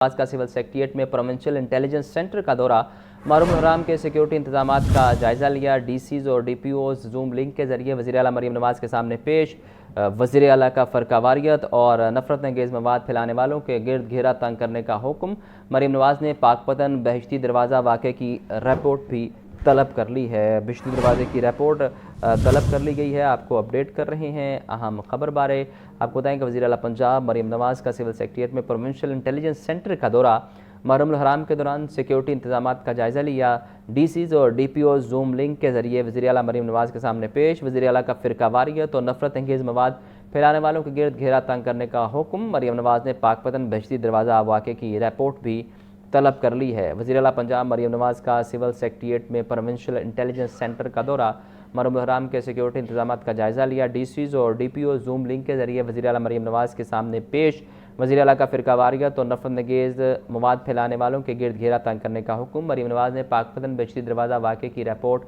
आज का civil secretariat में प्रोविंशियल इंटेलिजेंस सेंटर का दौरा, मारूम हराम के सिक्योरिटी इंतजाम का जायजा लिया। डीसीज और डीपीओज जूम लिंक के जरिए वज़ीर आला मरीम नवाज़ के सामने पेश। वज़ीर आला का फ़रक़ावारियत और नफ़रत अंगेज़ मवाद फैलाने वालों के गिरद घेरा तंग करने का हुक्म। मरीम नवाज़ ने पाकपतन बहिश्ती दरवाज़ा वाक़े की रिपोर्ट भी तलब कर ली है। बहिश्ती दरवाज़े की रिपोर्ट तलब कर ली गई है। आपको अपडेट कर रहे हैं अहम खबर बारे। आपको बताएं कि वज़ीर आला पंजाब मरीम नवाज़ का सिविल सेक्रेटेरिएट में प्रोविंशियल इंटेलिजेंस सेंटर का दौरा, मुहर्रम हराम के दौरान सिक्योरिटी इंतजाम का जायजा लिया। डीसीज और डीपीओ जूम लिंक के जरिए वज़ीर आला मरीम नवाज़ के सामने पेश। वज़ीर आला का फ़िरक़ावारियत और नफ़रत अंगेज़ मवाद फैलाने वालों के गिरद घेरा तंग करने का हुक्म। मरीम नवाज़ ने पाकपतन बहिश्ती दरवाज़ा वाक़े की रिपोर्ट भी तलब कर ली है। वज़ीर आला पंजाब मरीम नवाज़ का सिविल सेक्रेटेरिएट में प्रोविंशियल इंटेलिजेंस सेंटर का दौरा, मुहर्रम हराम के सिक्योरिटी इंतजाम का जायजा लिया। डीसीज और डीपीओ जूम लिंक के जरिए वज़ीर आला मरीम नवाज़ के सामने पेश। वज़ीर आला का फ़िरक़ावारियत और नफ़रत अंगेज़ मवाद फैलाने वालों के गिरद घेरा तंग करने का हुक्म। मरीम नवाज़ ने पाकपतन बहिश्ती दरवाज़ा वाक़े की रिपोर्ट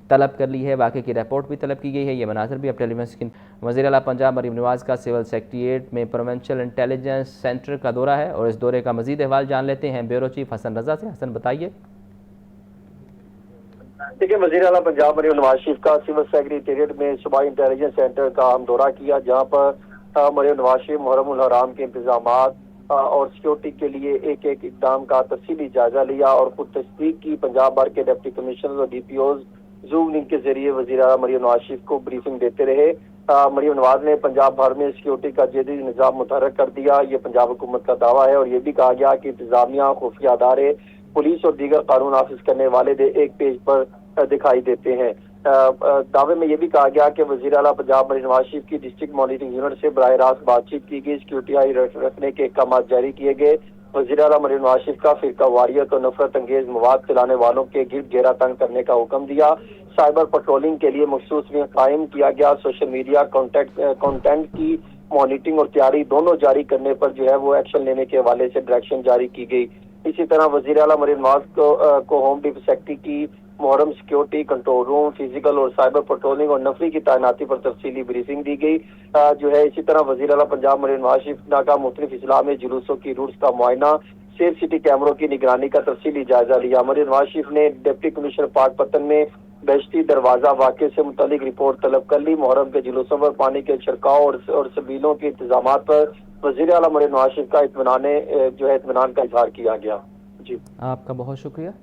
तलब कर ली है। वाक़े की रिपोर्ट भी तलब की गई है। ये मनाज़र भी अब टेलीविजन स्क्रीन। वज़ीर आला पंजाब मरीम नवाज़ का सिविल सेक्रेटेरिएट में प्रोविंशियल इंटेलिजेंस सेंटर का दौरा है और इस दौरे का मज़ीद अहवाल जान लेते हैं ब्यूरो चीफ हसन रज़ा से। हसन, बताइए। देखिए, वज़ीर आला पंजाब मरीम नवाज शरीफ का सिविल सेक्रेटेरिएट में सूबाई इंटेलिजेंस सेंटर का हम दौरा किया, जहाँ पर मरीम नवाज शरीफ मुहर्रम हराम के इंतजाम और सिक्योरिटी के लिए एक एक इकदाम का तफसीली जायजा लिया और खुद तस्दीक की। पंजाब भर के डिप्टी कमिश्नर और डीपीओज जूम लिंक के जरिए वज़ीर आला मरीम नवाज शरीफ को ब्रीफिंग देते रहे। मरीम नवाज ने पंजाब भर में सिक्योरिटी का जदीद निज़ाम मुतहर्रिक कर दिया। ये पंजाब हुकूमत का दावा है और ये भी कहा गया कि इंतजामिया, खुफिया अदारे, पुलिस और दीगर कानून नाफिज करने वाले एक पेज पर दिखाई देते हैं। दावे में यह भी कहा गया कि वज़ीर आला पंजाब मरीम नवाज शरीफ की डिस्ट्रिक्ट मॉनिटरिंग यूनिट से बराह रास्त बातचीत की गई, सिक्योरिटी हाई रखने के अहकाम जारी किए गए। वज़ीर आला मरीम नवाज शरीफ का फ़िरक़ावारियत और नफरत अंगेज मवाद फैलाने वालों के गिरद घेरा तंग करने का हुक्म दिया। साइबर पेट्रोलिंग के लिए मखसूस विंग कायम किया गया। सोशल मीडिया कंटेंट की मॉनिटरिंग और तैयारी दोनों जारी करने पर जो है वो एक्शन लेने के हवाले से डायरेक्शन जारी की गई। इसी तरह वज़ीर आला मरीम नवाज को होम डिफेंस सेक्रेटरी की Muharram security control room, physical और साइबर पेट्रोलिंग और नफरी की तैनाती पर तफसीली ब्रीफिंग दी गई। जो है इसी तरह वज़ीर आला पंजाब मरीम नवाज शरीफ का मुख्तलिफ इस्लाह में जुलूसों की रूट्स का मुआयना, सेफ सिटी कैमरों की निगरानी का तफसीली जायजा लिया। मरीम नवाज शरीफ ने डिप्टी कमिश्नर पाकपतन में बहिश्ती दरवाज़ा वाक़े से मुतालिक रिपोर्ट तलब कर ली। मुहर्रम के जुलूसों पर पानी के छिड़काव और सबीलों के इंतजाम पर वज़ीर आला मरीम नवाज शरीफ का इत्मीनान का इजहार किया गया। जी, आपका बहुत शुक्रिया।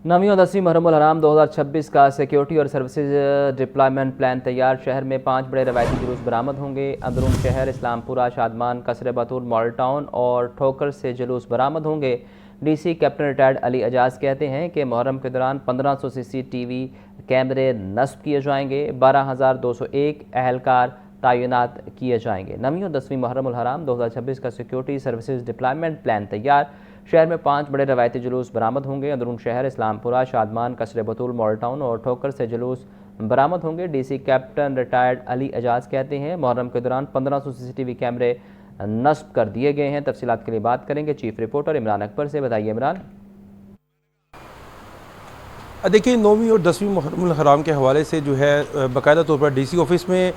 9वीं और 10वीं मुहर्रम हराम 2026 का सिक्योरिटी और सर्विसेज डिप्लॉयमेंट प्लान तैयार। शहर में 5 बड़े रवायती जुलूस बरामद होंगे। अंदरून शहर, इस्लामपुरा, शादमान, कसरे बतूल, मॉडल टाउन और ठोकर से जुलूस बरामद होंगे। DC captain retired Ali Ejaz कहते हैं कि मुहर्रम के दौरान 1500 CCTV कैमरे नस्ब किए जाएंगे। 12,201 अहलकार तैनात किए जाएंगे। 9वीं और 10वीं मुहर्रम हराम 2026 का सिक्योरिटी सर्विसेज डिप्लॉयमेंट प्लान तैयार। शहर में 5 बड़े रवायती जुलूस बरामद होंगे। अंदरून शहर, इस्लामपुरा, शादमान, कसरे बतूल, मॉडल टाउन और ठोकर से जुलूस बरामद होंगे। DC captain retired Ali Ejaz कहते हैं मुहर्रम के दौरान 1500 CCTV कैमरे नस्ब कर दिए गए हैं। तफसीलात के लिए बात करेंगे चीफ रिपोर्टर इमरान अकबर से। बताइए इमरान। देखिए, 9वीं और 10वीं मुहर्रम हराम के हवाले से जो है बाकायदा तौर पर डीसी ऑफिस में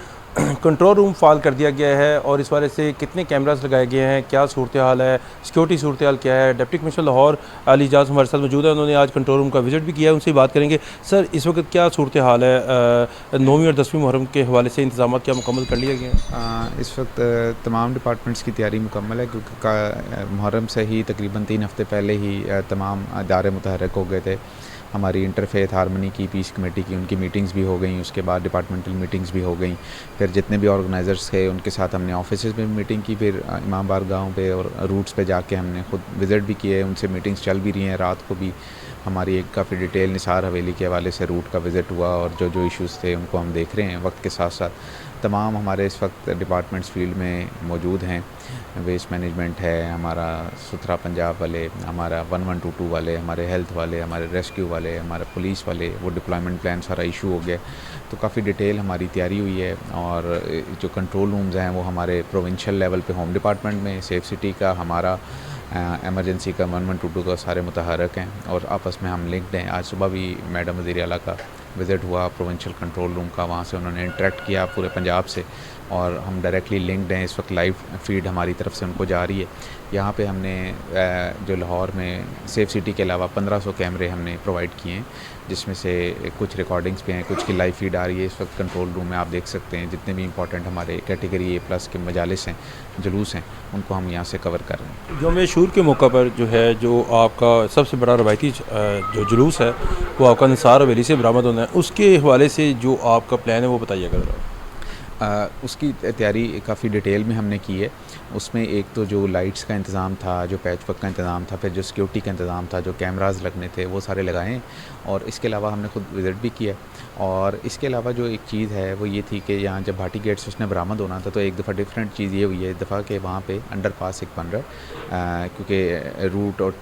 कंट्रोल रूम फाल कर दिया गया है और इस बारे से कितने कैमरास लगाए गए हैं, क्या सूरत हाल है, सिक्योरिटी सूरत हाल क्या है। डिप्टी कमिश्नर लाहौर अली एजाज हमारे साथ मौजूद है। उन्होंने आज कंट्रोल रूम का विजिट भी किया है, उनसे बात करेंगे। सर, इस वक्त क्या सूरत हाल है? 9वीं और 10वीं मुहर्रम के हवाले से इंतजाम क्या मुकम्मल कर लिए गए हैं? इस वक्त तमाम डिपार्टमेंट्स की तैयारी मुकम्मल है, क्योंकि मुहर्रम से ही तकरीबन 3 हफ़्ते पहले ही तमाम इदारे मुतहर्रिक हो गए थे। हमारी इंटरफेथ हारमनी की, पीस कमेटी की, उनकी मीटिंग्स भी हो गई, उसके बाद डिपार्टमेंटल मीटिंग्स भी हो गई। फिर जितने भी ऑर्गेनाइज़र्स थे उनके साथ हमने ऑफिसेज़ में मीटिंग की, फिर इमाम बारगाहों पे और रूट्स पे जाके हमने खुद विज़िट भी किए, उनसे मीटिंग्स चल भी रही हैं। रात को भी हमारी एक काफ़ी डिटेल निसार हवेली के हवाले से रूट का विज़िट हुआ और जो इश्यूज़ थे उनको हम देख रहे हैं। वक्त के साथ साथ तमाम हमारे इस वक्त डिपार्टमेंट्स फील्ड में मौजूद हैं। वेस्ट मैनेजमेंट है, हमारा सुथरा पंजाब वाले, हमारा 1122 वाले, हमारे हेल्थ वाले, हमारे रेस्क्यू वाले, हमारे पुलिस वाले, वो डिप्लॉयमेंट प्लान सारा इशू हो गया। तो काफ़ी डिटेल हमारी तैयारी हुई है और जो कंट्रोल रूम्स हैं वो हमारे प्रोविंशियल लेवल पे होम डिपार्टमेंट में, सेफ सिटी का, हमारा एमरजेंसी का 1122 का सारे मुतहर्रिक हैं और आपस में हम लिंक्ड हैं। आज सुबह भी मैडम वज़ीर आला का विज़िट हुआ प्रोविंशियल कंट्रोल रूम का, वहाँ से उन्होंने इंटरेक्ट किया पूरे पंजाब से और हम डायरेक्टली लिंक्ड हैं। इस वक्त लाइव फीड हमारी तरफ से उनको जा रही है। यहाँ पे हमने जो लाहौर में सेफ सिटी के अलावा 1500 कैमरे हमने प्रोवाइड किए हैं, जिसमें से कुछ रिकॉर्डिंग्स पे हैं, कुछ की लाइव फीड आ रही है। इस वक्त कंट्रोल रूम में आप देख सकते हैं जितने भी इंपॉर्टेंट हमारे कैटेगरी A+ के मजालिस हैं, जुलूस हैं, उनको हम यहाँ से कवर कर रहे हैं। यौम शूर के मौका पर जो है, जो आपका सबसे बड़ा रवायती जो जुलूस है वो आपका निसार हवेली से बरामद होना है, उसके हवाले से जो आपका प्लान है वो बताइएगा। उसकी तैयारी काफ़ी डिटेल में हमने की है। उसमें एक तो जो लाइट्स का इंतज़ाम था, जो पैच वर्क का इंतज़ाम था, फिर जो सिक्योरिटी का इंतज़ाम था, जो कैमरास लगने थे, वो सारे लगाए हैं। और इसके अलावा हमने खुद विज़िट भी किया। और इसके अलावा जो एक चीज़ है वो ये थी कि यहाँ जब भाटी गेट से उसने बरामद होना था, तो एक दफ़ा डिफरेंट चीज़ ये हुई है इस दफ़ा कि वहाँ पे अंडरपास एक बन रहा है, क्योंकि रूट और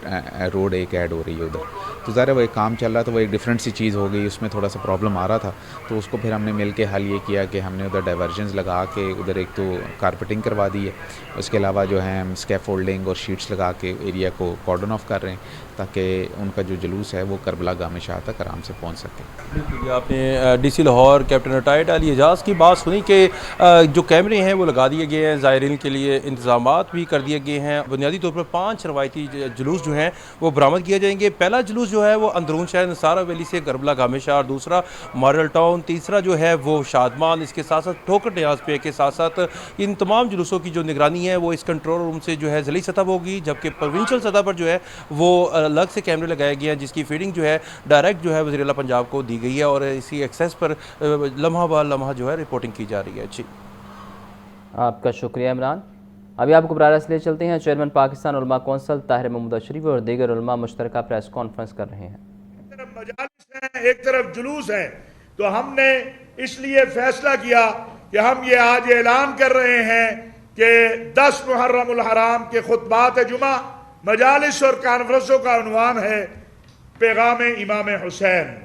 रोड एक ऐड हो रही है उधर। तो ज़ाहिर है वो एक काम चल रहा था, वो एक डिफरेंट सी चीज़ हो गई, उसमें थोड़ा सा प्रॉब्लम आ रहा था। तो उसको फिर हमने मिल के हल ये किया कि हमने उधर डाइवर्जन्स लगा के उधर एक तो कारपेटिंग करवा दी है। उसके अलावा जो है हम स्कैफोल्डिंग और शीट्स लगा के एरिया को कॉर्डन ऑफ कर रहे हैं, ताकि उनका जो जुलूस है वो करबला गामे शाह तक आराम से पहुंच सके। आपने DC Lahore captain retired Ali Ejaz की बात सुनी कि जो कैमरे हैं वो लगा दिए गए हैं, ज़ायरीन के लिए इंतजामात भी कर दिए गए हैं। बुनियादी तौर पर 5 रवायती जुलूस जो हैं वो बरामद किए जाएंगे। पहला जुलूस जो है वो अंदरून शहर निसार हवेली से करबला गामे शाह, दूसरा मॉडल टाउन, तीसरा जो है वो शादमान, इसके साथ साथ ठोकर न्याज पे के साथ साथ इन तमाम जुलूसों की जो निगरानी है वो इस कंट्रोल रूम से जो है ज़िली सतह पर होगी, जबकि प्रोविंशियल सतह पर जो है वो अलग से कैमरे लगाए गए हैं, जिसकी फीडिंग जो है डायरेक्ट जो है वज़ीर आला पंजाब को दी गई है और इसी एक्सेस पर लम्हा ब लम्हा जो है रिपोर्टिंग की जा रही है। जी, आपका शुक्रिया इमरान। अभी आपको बरारस ले चलते हैं। चेयरमैन पाकिस्तान उलमा कौंसिल ताहिर महमूद अशरफ और दीगर उलमा मुश्तरका प्रेस कॉन्फ्रेंस कर रहे हैं। एक तरफ मजालिस हैं, एक तरफ जुलूस है, तो हमने इसलिए फैसला किया कि हम ये आज ऐलान कर रहे हैं कि 10 मुहर्रम उल हराम के खुतबात जुमा मजालिस और कॉन्फ्रेंसों का उन्वान है पैगाम इमाम हुसैन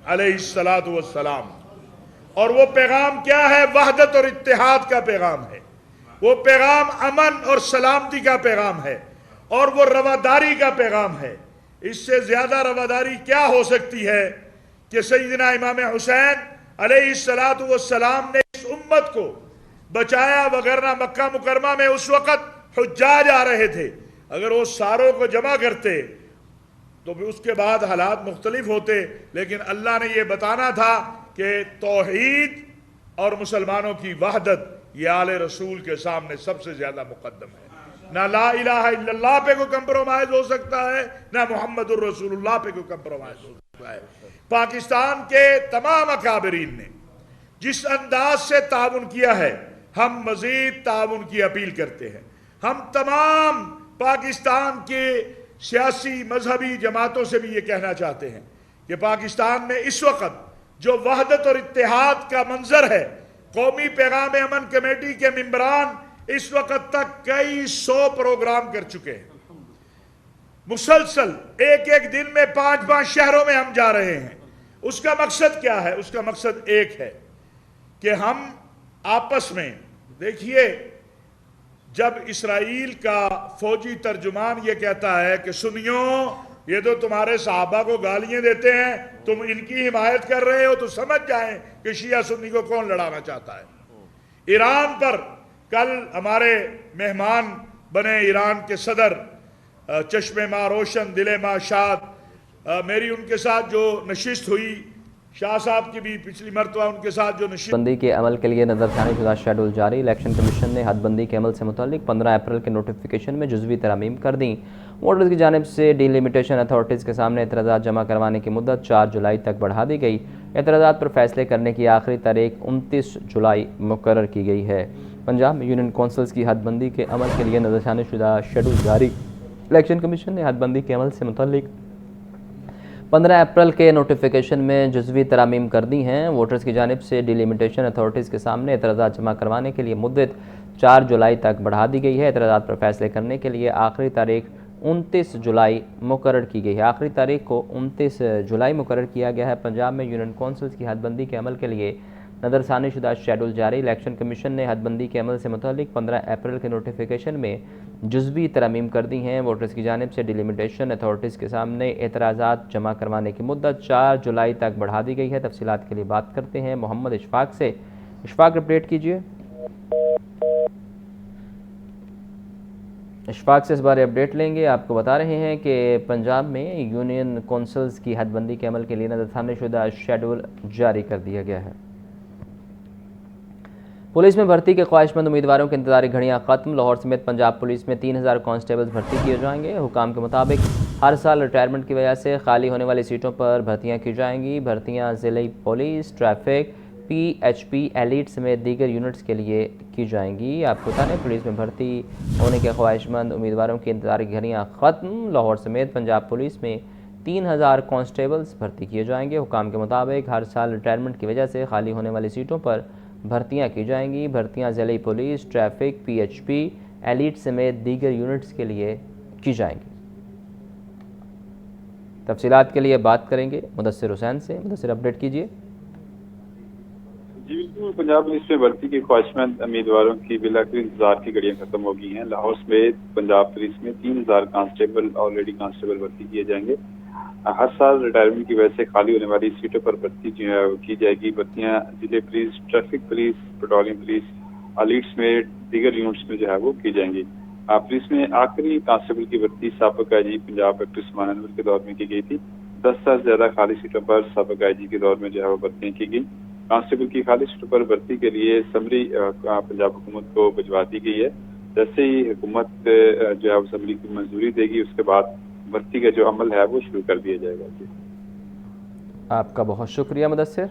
अलैहिस्सलातु वस्सलाम। और वो पैगाम क्या है? वहदत और इत्तेहाद का पैगाम है। वो पैगाम अमन और सलामती का पैगाम है और वो रवादारी का पैगाम है। इससे ज्यादा रवादारी क्या हो सकती है कि सैयदना इमाम हुसैन अलैहिस्सलातु वस्सलाम ने इस उम्मत को बचाया। वगरना मक्का मुकरमा में उस वक़्त हुज्जाज आ रहे थे, अगर वो सारों को जमा करते तो भी उसके बाद हालात मुख्तलिफ होते। लेकिन अल्लाह ने यह बताना था कि तौहीद और मुसलमानों की वहदत ये आले रसूल के सामने सबसे ज्यादा मुकद्दम है। ना ला इलाहा इल्लल्लाह पे को कंप्रोमाइज हो सकता है, ना मुहम्मदुर रसूलुल्लाह पे को कंप्रोमाइज हो सकता है। पाकिस्तान के तमाम अकाबरीन ने जिस अंदाज से ताउन किया है, हम मजीद ताउन की अपील करते हैं। हम तमाम पाकिस्तान के सियासी मजहबी जमातों से भी ये कहना चाहते हैं कि पाकिस्तान में इस वक्त जो वहदत और इत्तेहाद का मंजर है, कौमी पैगाम अमन कमेटी के मेंबरान इस वक्त तक कई 100 प्रोग्राम कर चुके हैं। मुसलसल एक एक दिन में 5-5 शहरों में हम जा रहे हैं। उसका मकसद क्या है? उसका मकसद एक है कि हम आपस में, देखिए, जब इसराइल का फौजी तर्जुमान ये कहता है कि सुनियो, ये तो तुम्हारे सहाबा को गालियां देते हैं, तुम इनकी हिमायत कर रहे हो, तो समझ जाएं कि शिया सुन्नी को कौन लड़ाना चाहता है। ईरान पर कल हमारे मेहमान बने ईरान के सदर, चश्मे माँ रोशन दिले माँ शाद, मेरी उनके साथ जो नशिस्त हुई, शाह साहब की भी पिछली मरतबा उनके साथ जो नशिस्त। हदबंदी के अमल के लिए नजरसानी शुदा शेड्यूल जारी। इलेक्शन कमीशन ने हदबंदी के अमल से मुतालिक 15 अप्रैल के नोटिफिकेशन में जुज़वी तरमीम कर दी। वोटर्स की जानिब से डिलिमिटेशन अथॉरिटीज़ के सामने एतराज़ात जमा करवाने की मुद्दत 4 जुलाई तक बढ़ा दी गई। एतराज़ात पर फैसले करने की आखिरी तारीख 29 जुलाई मुकर्रर की गई है। पंजाब में यूनियन कौंसिल्स की हदबंदी के अमल के लिए नजरसानी शुदा शेड्यूल जारी। इलेक्शन कमीशन ने हदबंदी के अमल से मुतालिक 15 अप्रैल के नोटिफिकेशन में जुज़वी तरामीम कर दी हैं। वोटर्स की जानिब से डिलिमिटेशन अथॉरिटीज़ के सामने एतराज़ात जमा करवाने के लिए मुद्दत 4 जुलाई तक बढ़ा दी गई है। एतराज़ात पर फैसले करने के लिए आखिरी तारीख 29 जुलाई मुकर्रर की गई है। आखिरी तारीख को 29 जुलाई मुकर्रर किया गया है। पंजाब में यूनियन कौंसिल्स की हदबंदी के अमल के लिए नज़रसानी शुदा शेड्यूल जारी। इलेक्शन कमीशन ने हदबंदी के अमल से मुतालिक 15 अप्रैल के नोटिफिकेशन में जुज़वी तरमीम कर दी हैं। वोटर्स की जानिब से डिलिमिटेशन अथॉरिटीज़ के सामने एतराज़ात जमा करवाने की मुद्दत 4 जुलाई तक बढ़ा दी गई है। तफसीलात के लिए बात करते हैं मोहम्मद इशफाक से। इशफाक, अपडेट कीजिए। इशफाक से इस बारे अपडेट लेंगे। आपको बता रहे हैं कि पंजाब में यूनियन कौंसल्स की हदबंदी के अमल के लिए नजर थाने शुदा शेड्यूल जारी कर दिया गया है। पुलिस में भर्ती के ख्वाहिशमंद उम्मीदवारों की इंतजारी घड़ियां खत्म। लाहौर समेत पंजाब पुलिस में 3000 कांस्टेबल्स भर्ती किए जाएंगे। हुकाम के मुताबिक हर साल रिटायरमेंट की वजह से खाली होने वाली सीटों पर भर्तियां की जाएंगी। भर्तियां ज़िले पुलिस, ट्रैफिक, PHP, एलीट समेत दीगर यूनिट्स के लिए की जाएंगी। आपको बता दें पुलिस में भर्ती होने के ख्वाहिशमंद उम्मीदवारों की इंतजारी घड़ियां ख़त्म। लाहौर समेत पंजाब पुलिस में 3000 कांस्टेबल्स भर्ती किए जाएंगे। हुकाम के मुताबिक हर साल रिटायरमेंट की वजह से खाली होने वाली सीटों पर भर्तियां की जाएंगी। भर्तियां ज़िले पुलिस, ट्रैफिक, PHP, एलीट समेत दीगर यूनिट्स के लिए की जाएंगी। तफसीलात के लिए बात करेंगे मुदस्सिर हुसैन से। मुदस्सिर, अपडेट कीजिए। जी बिल्कुल, पंजाब पुलिस में भर्ती के ख्वाहिशमंद उम्मीदवारों की बिलाखिर इंतजार की घड़ियां खत्म हो गई हैं। लाहौर समेत पंजाब पुलिस में 3000 कांस्टेबल और लेडी कांस्टेबल भर्ती किए जाएंगे। हर साल रिटायरमेंट की वजह से खाली होने वाली सीटों पर भर्ती जो है की जाएगी। भर्तियां जिले police, traffic police, patrolling police, elite समेत दीगर यूनिट्स में जो है वो की जाएंगी। पुलिस में आखिरी कांस्टेबल की भर्ती साबिक IG पंजाब एक्टर उस्मान अनवर के दौर में की गई थी। 10 से ज्यादा खाली सीटों पर साबिक IG के दौर में जो है वो भर्तियां की गई। कांस्टेबल की खाली सीटों पर भर्ती के लिए समरी पंजाब हुकूमत को भिजवा दी गई है। जैसे ही हुकूमत जो है समरी की मंजूरी देगी उसके बाद भर्ती का जो अमल है वो शुरू कर दिया जाएगा। जी, आपका बहुत शुक्रिया मुदस्सिर।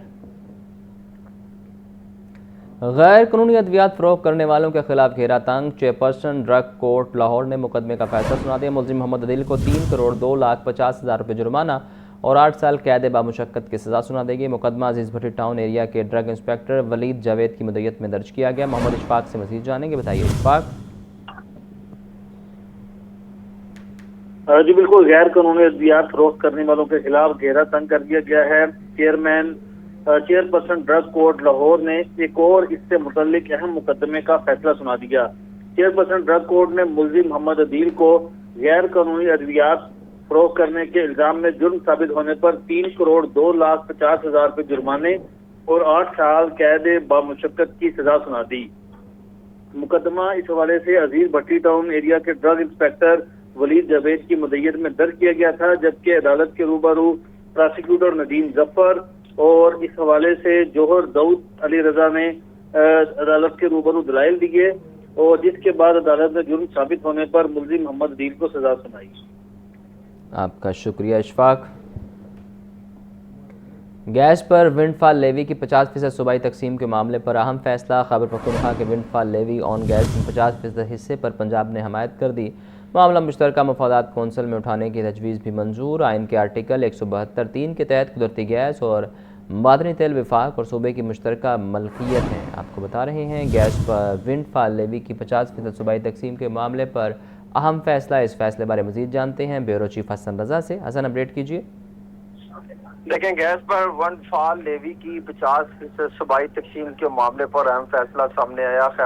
गैर कानूनी अद्वियात फरोख्त करने वालों के खिलाफ घेरा तंग। चेयरपर्सन ड्रग कोर्ट लाहौर ने मुकदमे का फैसला सुना दिया। मुलजिम मोहम्मद अदील को 3,02,50,000 रुपये जुर्माना और 8 साल कैद बामुशक्कत की सजा सुना देगी। मुकदमा अजीज भट्टी टाउन एरिया के ड्रग इंस्पेक्टर वलीद जावेद की मुद्दत में दर्ज किया गया। मोहम्मद इशफाक से मजीद जानेंगे। बताइए इशफाक। जी बिल्कुल, गैर कानूनी अद्वियात फरोख्त करने वालों के खिलाफ घेरा तंग कर दिया गया है। चेयरपर्सन ड्रग कोर्ट लाहौर ने एक और इससे मुतल्लिक अहम मुकदमे का फैसला सुना दिया। चेयरपर्सन ड्रग कोर्ट ने मुलजिम मोहम्मद अदील को गैर कानूनी अद्वियात फरोख्त करने के इल्जाम में जुर्म साबित होने पर 3,02,50,000 रुपये जुर्माने और 8 साल कैद बामुशक्कत की सजा सुना दी। मुकदमा इस हवाले से अजीज भट्टी टाउन एरिया के ड्रग इंस्पेक्टर वलीद जावेद की मुद्दत में दर्ज किया गया था, जबकि अदालत के रूबरू प्रोसिक्यूटर नदीम जफर और इस हवाले से जोहर दाऊद अली रजा ने अदालत के रूबरू दलाइल दिए और जिसके बाद अदालत ने जुर्म साबित होने पर मुलजिम मोहम्मद अदील को सजा सुनाई। आपका शुक्रिया इशफाक। गैस पर विंडफॉल लेवी की 50% सूबाई तकसीम के मामले पर अहम फैसला। खैबर पख्तूनख्वा के विंडफॉल लेवी ऑन गैस में 50% हिस्से पर पंजाब ने हमायत कर दी। मामला मुश्तरका मफादात कौंसिल में उठाने की तजवीज़ भी मंजूर। आइन के आर्टिकल 172(3) के तहत कुदरती गैस और मादनी तेल विफाक और सूबे की मुश्तरका मलकियत है। आपको बता रहे हैं गैस पर विंडफॉल लेवी की 50% सूबाई तकसीम के मामले पर अहम फैसला। इस फैसले बारे मजीद जानते हैं ब्यूरो चीफ हसन रजा से। हसन, अपडेट कीजिए। देखें, गैस पर विंडफॉल लेवी की 50% सूबाई तकसीम के मामले पर अहम फैसला सामने आया।